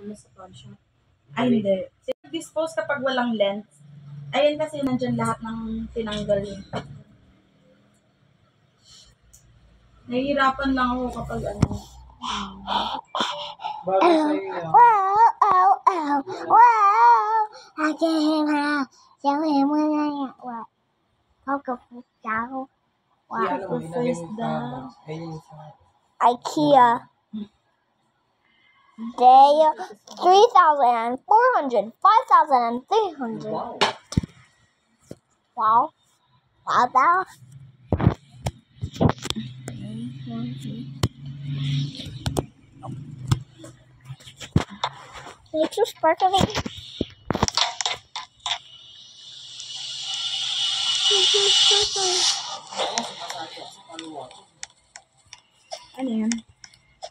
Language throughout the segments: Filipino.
nasa pawn shop. Ay, hindi. Dispose kapag walang lens. Ayan kasi nandyan lahat ng tinanggal yun. Nahihirapan lang ako kapag ano. Bagay sa'yo yan. IKEA. They 3,400, 5,300. Wow. Wow. It's so sparkling. Ano yun?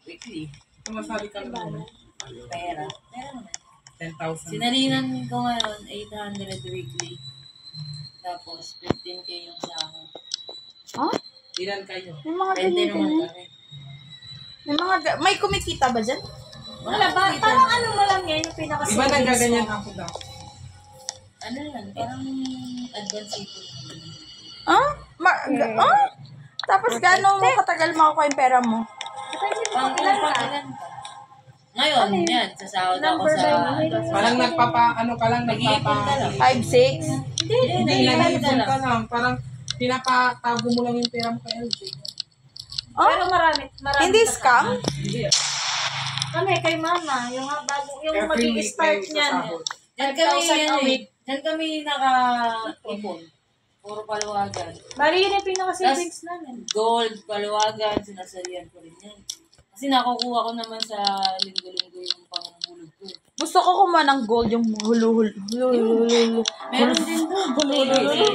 Weekly. Sumasali ka naman. Pera. Meron naman. 10,000. Sinalinan ko ngayon, 800 weekly. Tapos, 15K yung sa akin. Oh? Ilan kayo? May mga 20 ganyan naman din. kami. May kumikita ba dyan? Wala ba? Parang ano mo lang yan, yung Iba nagaganyan ako daw. Ano yan? Parang advance ito. Tapos gaano mo katagal makukuha yung pera mo? Pang ilan pa? Ngayon, yan. Sasahod ako sa... Parang Nag-iipon ka lang. 5, 6? Hindi, nag-iipon ka lang. Parang pinapatago mo lang yung pera mo kay LJ. Pero marami hindi scam? Hindi. Kami, kay mama, yung Every week mag-start may niyan. sasahod. Yan kami naka-ipon. Puro paluwagan. Bali yun yung pinaka-savings namin. Gold, paluwagan, sinasalihan ko rin yan. Kasi nakukuha ko naman sa linggo-linggo yung panghulog ko. Gusto ko kumuha ng gold, yung hulu. Meron din doon.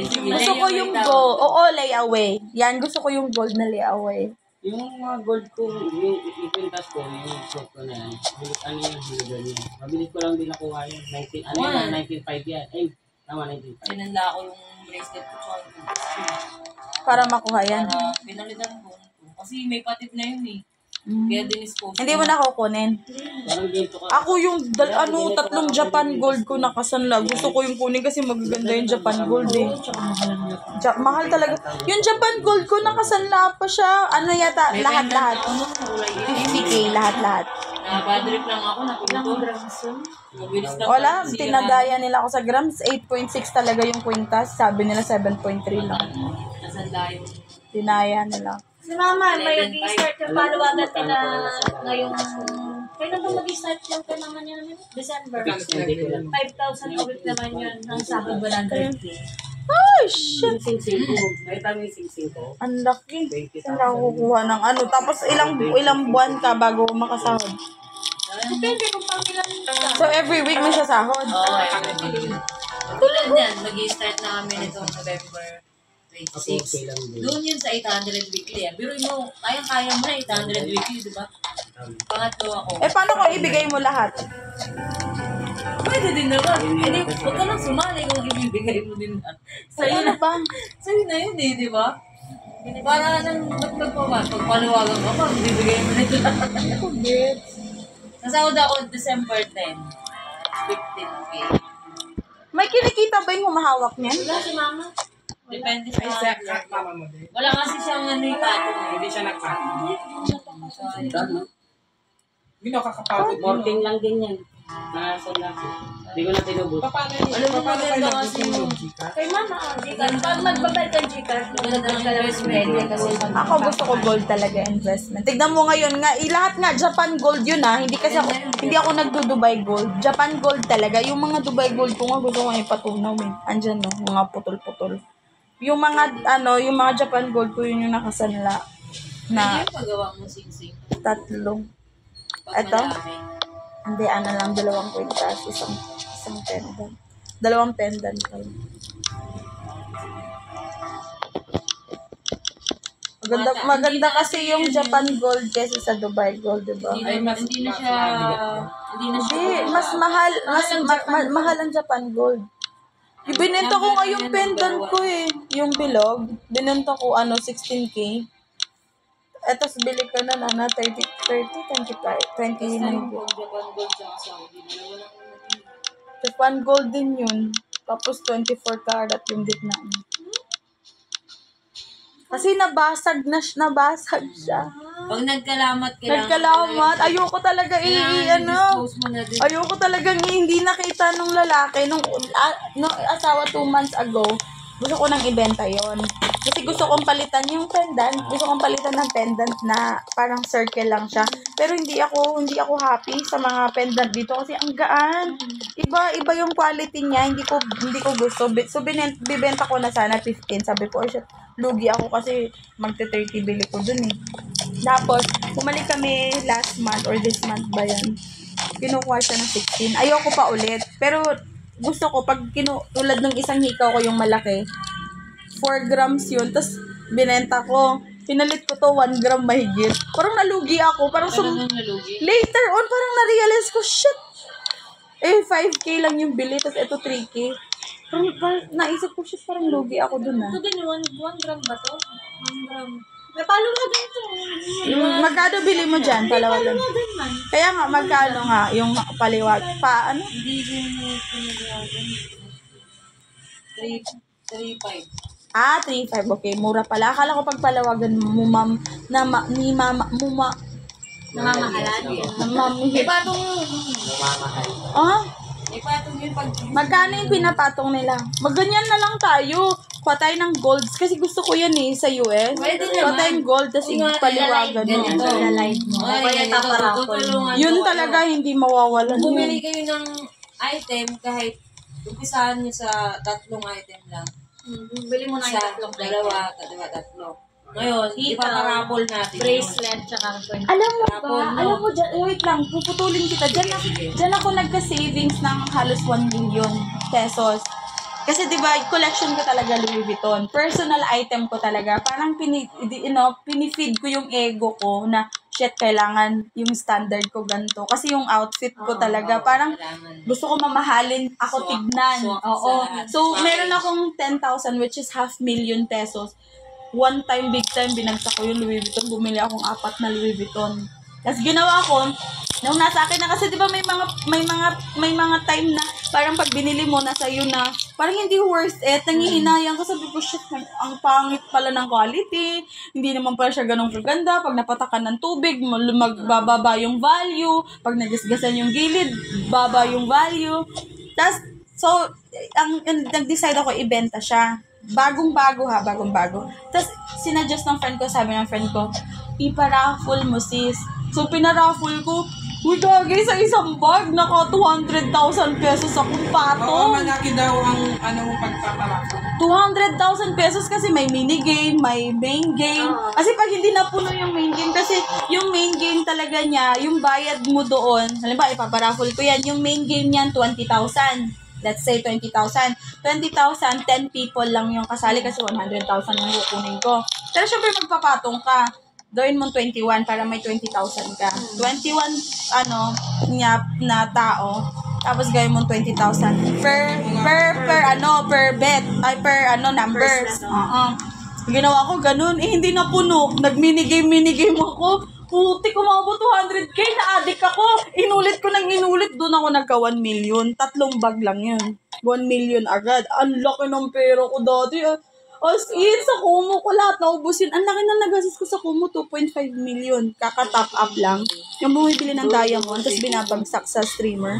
Gusto ko yung gold. Oo, layaway. Yan, gusto ko yung gold na layaway. Yung mga gold ko, yung ipintas ko, yung shop ko na yan, ano yung hulugan yun. Mabilis ko lang din nakuha yun. 19.5 yan. Ay, tama, 19.5. Pinanda ko yung bracelet ko. Para makuha yan. Para pinalitan ko. Kasi may patid na yun eh. Kaya dinispose. Hindi mo na kukunin. Parang ganito ka. Ako yung 3 Japan gold ko nakasanla. Gusto ko yung kunin kasi magaganda yung Japan gold eh. Mahal talaga. Yung Japan gold ko nakasanla pa siya. Ano yata? Lahat-lahat. 50K lahat-lahat. Bad-trip lang ako. Nakulong Mabilis lang. Wala, tinagaya nila ako sa grams. 8.6 talaga yung kwintas. Sabi nila 7.3 lang. Nasanda yung... Tinaya nila. Si Mama, may mag-start yung paluwagan ka na ngayong... Kailan ba mag-start yung ka naman yun naman? December. 5,000 a week naman yun. Ang sabi 100K. Ay, shit! Nakita mo yung sing-sing ko? Ang laki. Saan nakukuha ng ano? Tapos ilang buwan ka bago makasahod? Depende kung pang ilan ka. So every week may sasahod? Oo, tulad yan, mag-i-start na kami nitong November 26. Doon yun sa 800 weekly. Pero mo, kaya mo na 800 weekly, di ba? Pangatlo ako. Eh, paano kung ibigay mo lahat? Pwede din naman. Hindi, huwag ka lang sumali kung ibibigay mo din na. Sa'yo Ano na. ba? Sa'yo na yun eh, di ba? Para nang pagpaluwagan ka pa, bibigay mo na lahat. Nasahod ako December 10. 15K. May kinikita ba yung humahawak niyan? Wala si Mama. Depende sa hardware. Mama mo din. Wala kasi siyang ano yung patong eh. Hindi siya nagpapagod. So, Hindi nakakapagod. Morting lang din yan. Nasa lang. Hindi ko na tinubos. Paano kayo nagtutulog, Gika? Kay Mama, Gcash. Pag magbabayad ka Gcash, magandang ka lang spende kasi Ako gusto ko gold talaga investment. Tignan mo ngayon nga, lahat nga Japan gold yun ah. Hindi kasi hindi ako nagdo-Dubai gold. Japan gold talaga. Yung mga Dubai gold ko nga gusto ko ipatunaw eh. Andyan no, mga putol-putol. Yung mga yung mga Japan gold ko yun yung nakasanla na yung paggawa mo sing-sing. 3. Pag Eto? madami. Hindi, lang, 2 kwintas, isang pendant. 2 pendant pa yun. Maganda kasi yung Japan gold kaysa sa Dubai gold, diba? Hindi na siya... Hindi, mas mahal, mahal ang Japan gold. Ibinenta ko nga yung pendant ko eh, yung bilog. Binenta ko 16K. Eto, bili ko na 30, 25, 29 Pag Japan Gold sa Saudi, dalawa lang naman. Japan Gold din yun. Tapos 24 karat yung gitna. Kasi nabasag siya. Pag nagkalamat, Nagkalamat. Ayoko talaga dispose mo na din. Ayoko talagang hindi nakita nung lalaki nung asawa 2 months ago. Gusto ko nang ibenta yon. Kasi gusto kong palitan yung pendant. Gusto kong palitan ng pendant na parang circle lang siya. Pero hindi ako happy sa mga pendant dito kasi ang gaan. Iba yung quality niya. Hindi ko gusto. So bibenta ko na sana 15. Sabi ko, shit, lugi ako kasi magte-30 bili ko dun eh. Tapos, bumalik kami last month or this month ba yan? Kinukuha siya ng 16. Ayoko pa ulit. Pero, gusto ko, pag tulad ng isang hikaw ko yung malaki, 4 grams yun. Tapos, binenta ko. Pinalit ko to 1 gram mahigit. Parang nalugi ako. Parang nalugi? later on, parang na-realize ko, shit. 5K lang yung bili. Tapos, ito 3K. Parang naisip ko, shit, parang lugi ako dun ah. Ito din, 1 gram ba to? 1 gram. May paluwagan to. Magkano bili mo dyan? Palawagan. Paluwagan man. Kaya nga, magkano nga yung paliwag? Ano? Hindi din mo pinagawagan. 3.5. 3.5. Okay, mura pala. Akala ko pag palawagan mo, ma'am, Namamahalan. May patong yun. Mamamahal. May patong yun pag... Magkano yung pinapatong nila? Magganyan na lang tayo. Kuha tayo ng golds. Kasi gusto ko yan eh, sa US. Pwede Kuha naman. tayong gold, tapos paliwagan mo. Ganito. Live mo. Kaya taparapol. tutulungan Yun ko, talaga, hindi mawawalan Kung yun. bumili kayo ng item, kahit umpisahan nyo sa 3 item lang. Bili mo na yung Isa, tatlong dalawa, tatlo. Ngayon, ipaparapol natin. bracelet, tsaka Alam mo Tapon, ba? no? Alam mo, wait lang, puputulin kita. Diyan ako nagka-savings ng halos 1 million pesos. Kasi 'di ba, collection ko talaga Louis Vuitton. Personal item ko talaga. Parang pinifeed ko yung ego ko na shit, kailangan yung standard ko ganito. Kasi yung outfit ko talaga, parang gusto ko mamahalin ako Swak. tignan. Swak Oo. sa lahat. So, meron akong 10,000 which is 500,000 pesos. One time, big time, binagsak ko yung Louis Vuitton. Bumili akong 4 na Louis Vuitton. Tapos ginawa ko, nung nasa akin na kasi 'di ba may mga time na parang pag binili mo nasa iyo na parang hindi worth it. Nangihinayang ko, sabi ko, shit, ang pangit pala ng quality. Hindi naman pala siya ganun kaganda. Pag napatakan ng tubig, magbababa yung value. Pag nagisgasan yung gilid, baba yung value. Tapos, so, nag-decide ako ibenta siya. Bagong-bago. Tapos, sinadjust ng friend ko, sabi ng friend ko, iparaffle mo sis. So, pinaraffle ko, uy, gagi, sa isang bag, naka 200,000 pesos akong Oo, patong. malaki daw ang mong pagpaparako. 200,000 pesos kasi may minigame, may main game. Kasi pag hindi napuno yung main game, kasi yung main game talaga niya, yung bayad mo doon, halimbawa, ipaparaffle ko yan, yung main game niyan, 20,000. Let's say 20,000. 20,000, 10 people lang yung kasali kasi 100,000 yung kukunin ko. Pero syempre magpapatong ka. Gawin mo 21 para may 20,000 ka. 21 na tao. Tapos gawin mo 20,000 per bet ay per numbers. Ginawa ko ganun, hindi na puno. Nag-minigame ako. Putik, umabot 200K, na-addict ako. Inulit ko doon ako nagka 1 million. 3 bag lang yun. 1 million agad. Ang laki ng pera ko dati. As in, sa Kumu ko lahat naubusin. Ang laki na nagastos ko sa Kumu, 2.5 million. Kaka-top up lang. Yung bumibili ng diamond, tapos binabagsak sa streamer.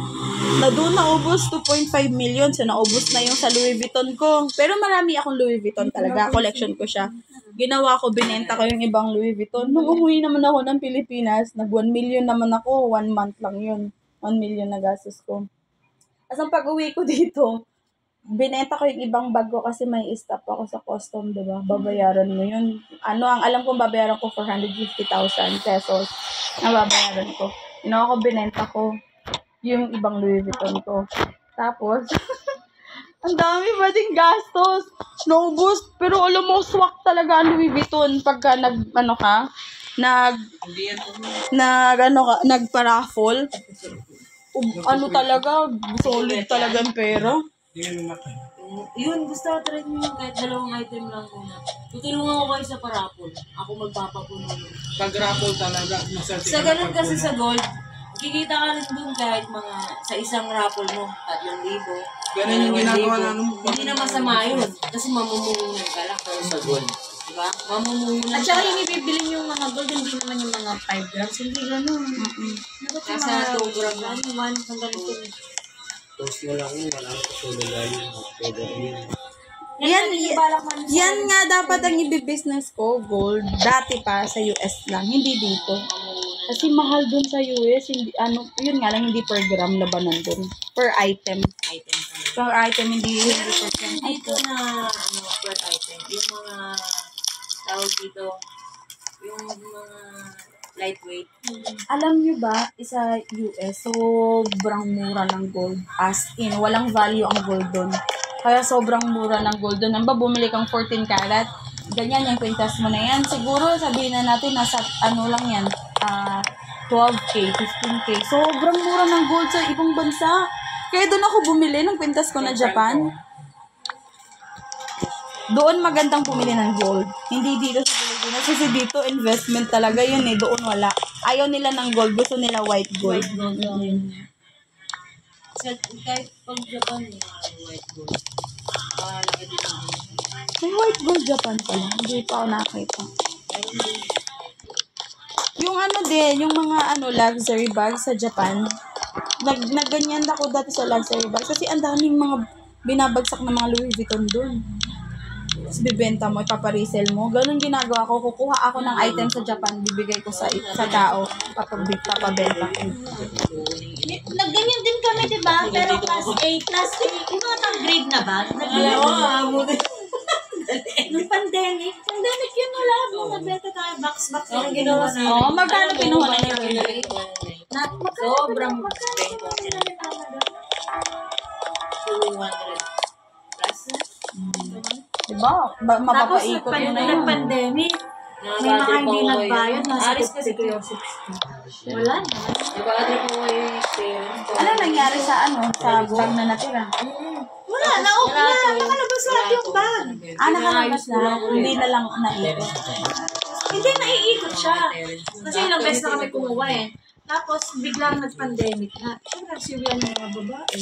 Na doon naubos 2.5 million. So, naubos na yung sa Louis Vuitton ko. Pero marami akong Louis Vuitton talaga. Collection ko siya. Ginawa ko, binenta ko yung ibang Louis Vuitton. Nung umuwi naman ako ng Pilipinas, nag 1 million naman ako. 1 month lang yun. 1 million na gastos ko. As ang pag-uwi ko dito, binenta ko yung ibang bag ko kasi may stop ako sa custom, diba? Babayaran mo yun. Ang alam kong babayaran ko 450,000 pesos na babayaran ko. Ginawa ko, binenta ko yung ibang Louis Vuitton ko. Tapos, ang dami ba ding gastos? Naubos. Pero alam mo, swak talaga ang Louis Vuitton pagka nagpa-raffle. Talaga, solid talaga ang pera. Yun, gusto ko try nyo yung kahit 2 item lang muna. Tutulungan ko kayo sa parapol. Ako magpapapuno. Pag-raffle talaga. Sa ganun kasi sa gold, kikita ka rin dun kahit mga sa isang raffle mo, 3,000. Ganun yung ginagawa namin. Hindi na masama yun. Kasi mamumuhunan ka lang. Pero sa gold, diba? Mamumuhunan At saka yung ibibili yung mga gold, hindi naman yung mga 5 grams. Hindi ganun. Nasa 2 gram lang. 1, ang ganito. Toast mo lang yun, wala nang kasulugan yun. Pwede rin yun. Yan nga dapat ang ibibusiness ko, gold. Dati pa sa US lang, hindi dito. Kasi mahal dun sa US, hindi, yun nga lang, hindi per gram labanan dun. Per item. Per item, hindi per gram. Dito na, per item, yung mga, tawag dito, yung mga lightweight. Alam nyo ba, sa US, sobrang mura ng gold. As in, walang value ang gold dun. Kaya sobrang mura ng gold dun. Ang ba, bumili kang 14 karat, ganyan yung kwintas mo na yan. Siguro, sabihin na natin, nasa, lang yan, 12K, 15K. Sobrang mura ng gold sa ibang bansa. Kaya doon ako bumili ng kwintas ko na Japan. Doon magandang pumili ng gold. Hindi dito sa Pilipinas. Kasi dito, investment talaga yun eh. Doon wala. Ayaw nila ng gold. Gusto nila white gold. Kahit pag Japan, white gold. Laki din ang May white gold Japan pala. Hindi pa ako nakita. Yung din, yung mga luxury bags sa Japan. Nagganyan ako dati sa luxury bags. Kasi ang daming mga binabagsak na mga Louis Vuitton doon. Tapos bibenta mo, ipaparesell mo. Ganun ginagawa ko. Kukuha ako ng item sa Japan, bibigay ko sa tao, papabenta ko. Nagganyan din kami, di ba? Pero class A, yung mga grade na ba? Nung pandemic yun wala. Nagbenta tayo, box. Ang ginawa na. Oo, magkano pinuha na yun? Sobrang Magkano 200 plus. Diba? Tapos Mapapaikot mo na yun. nag-pandemic. May mga hindi nagbayad, nasa Aris kasi 50 or 60. Wala na. Nag-aadra ko kayo yung parents. Ano nangyari sa bag na natira? Wala, nakalabas lahat yung bag. Nakalabas na. Hindi na lang naikot. Hindi, naiikot siya. Kasi ilang beses na kami kumuha eh. Tapos, biglang nag-pandemic na. Siyempre, nagsiwian ng mga babae.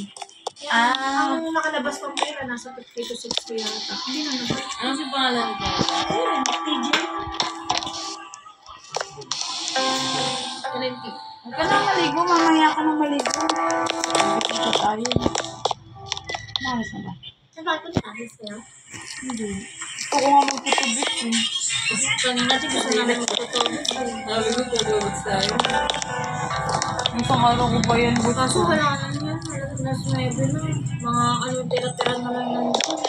Kaya, ang nakalabas pang pera, nasa 50 to 60 yata. Hindi na naman. Ano si pangalan ko? Ayun, TJ. Huwag ka na maligo. Mamaya ka na maligo. Ito tayo. Maris na ba? Saan ko nahis niya? Hindi. Gusto ko nga magtutubit eh. Kanina, gusto namin magtutulog. Sabi ko, tutulog tayo. Isang araw ko pa yan. Kaso wala na yan. Nasa 9 na. Mga tira-tira na lang nandun.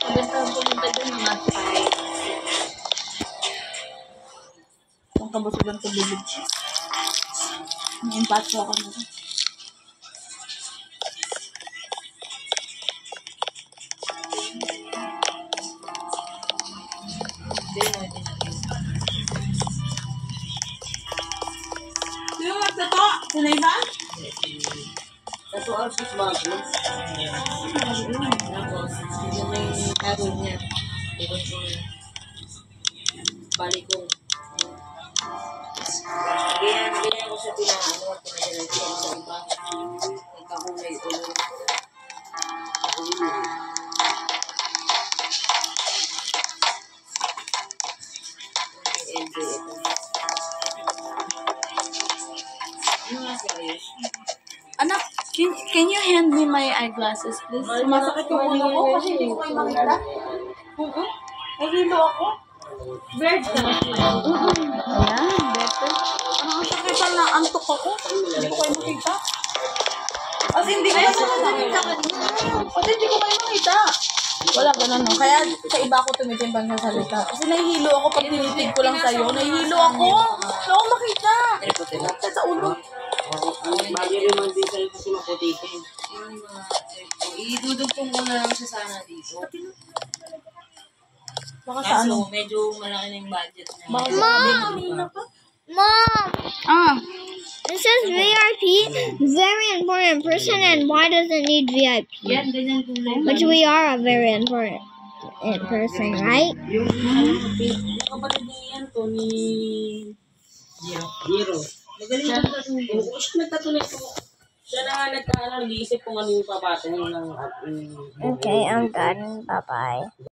Mabenta ang pumunta dun, mga 5. Ang kabasugan ko bibig. May impatso ako na. Sino magtato? Sino iba? Kaso artist ba ako? Tapos, yun na yung gagawin niya. Tapos ko balik ko. Ganyan ko siya pinaano at pinadala siya sa iba. Nagkakulay ulo. LJ ito. Ano nga serious? Anak, can you hand me my eyeglasses, please? Sumasakit yung ulo ko kasi hindi ko kayo makita. Nahilo ako. Bird ka. Ayan, better. Ang sakitan na antok ako. Hindi ko kayo makita. Kasi hindi ko kayo makita. Kasi hindi ko kayo makita. Wala ganun, no? Kaya sa iba ako tumitimbang sa salita. Kasi nahihilo ako pag tinitig ko lang sa'yo. Nahihilo ako. Hindi ako makita. Sakit sa ulo. Bagay naman din sa'yo kasi maputikin. Idudugtong ko na lang siya sana dito. Baka sa ano? Kaso, medyo malaki na yung budget niya. Baka sa Mom, Ah, it says VIP, very important person, and why does it need VIP? Yan, ganyan kulay. Which we are a very important. in person, right? Yung kapatid niya yan to ni Jiro. Magaling siya. Oo, siya nagtatunay ko. Siya na nag-iisip kung ano yung papatayin ng Okay, I'm done. Bye-bye.